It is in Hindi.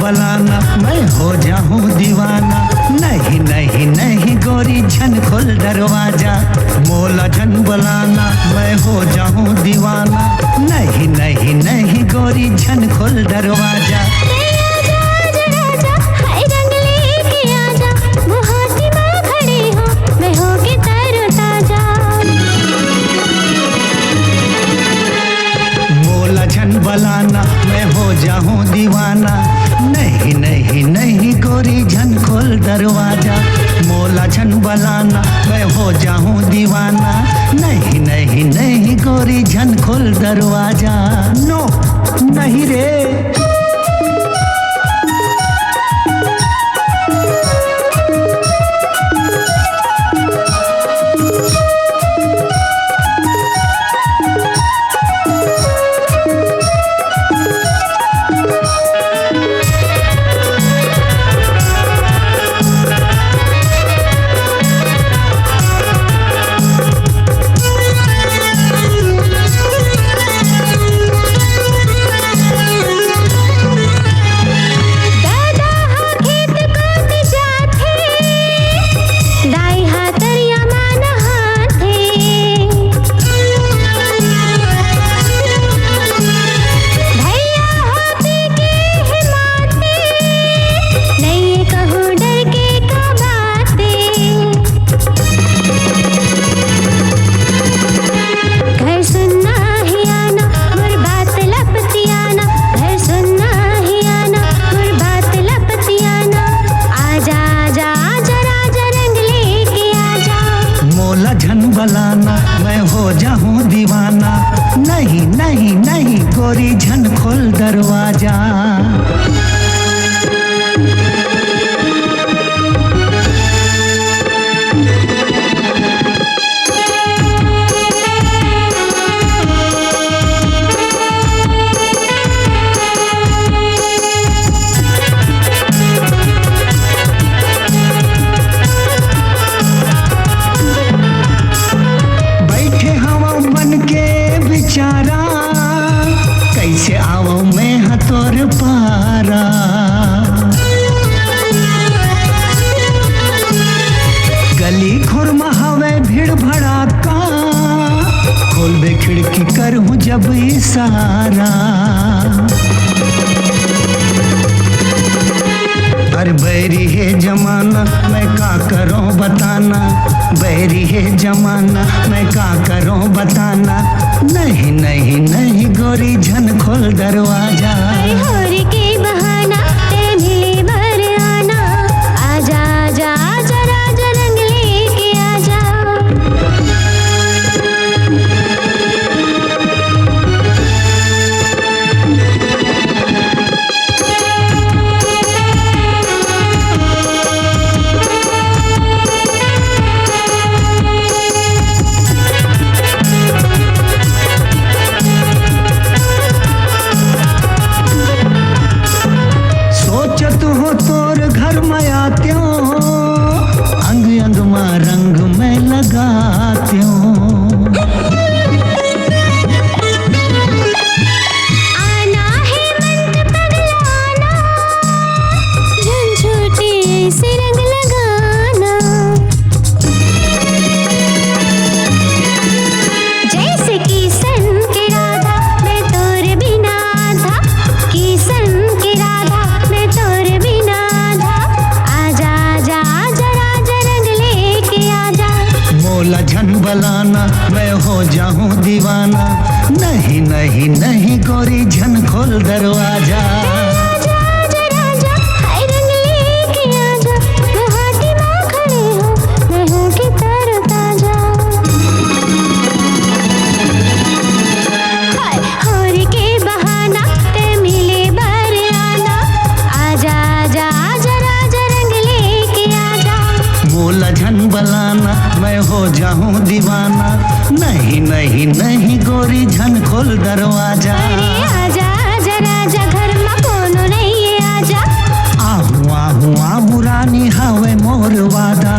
बलाना मैं हो जाऊं दीवाना, नहीं नहीं नहीं गोरी झन खोल दरवाजा। मोला झन बलाना मैं हो जाऊं दीवाना, नहीं नहीं नहीं गोरी झन खोल दरवाजा। मोला झन बलाना मैं हो जाऊं दीवाना, नहीं नहीं नहीं गोरी झन खोल दरवाजा। मोला झन बलाना मैं हो जाऊं दीवाना, नहीं नहीं नहीं गोरी झन खोल दरवाजा। नो नहीं रे। बलाना मैं हो जाऊं दीवाना, नहीं नहीं नहीं गोरी झन खोल दरवाजा। कैसे आओ मैं हतोर पारा, गली खुरमा हवे भीड़ भड़ाका, खोल बे खिड़की करूं जब इशारा। अरे बैरी है जमाना मैं का करूं बताना, बैरी है जमाना मैं का करूं बताना, नहीं नहीं नहीं गोरी झन खोल दरवाजा। होरी के बहाना ते मिले बर आना, आजा आजा आजा राजा रंग लेके आजा। तोर घर में आत्यो, अंग अंग में रंग में लगात्यो। आना है मन पगलाना, झन छोटे से रंग लगाना। जैसे किसन के राधा मैं तोर बिना था, किसन के राधा मैं तोर बिना था। आजा आजा आजा राजा रंग लेके आजा। मोला झन बलाना मैं हो जाऊं दीवाना, नहीं नहीं नहीं गोरी झन खोल दरवाजा। आजा आजा राजा हाय रंग लेके आजा, गुवाहाटी में खड़े हो मैं हूँ कि तरता। हो जाऊं दीवाना। नहीं नहीं नहीं गोरी झन खोल दरवाजा। अरे आजा आजा राजा घर में कोनो नहीं है आजा। आहू आहू आहू रानी हवे मोर वादा।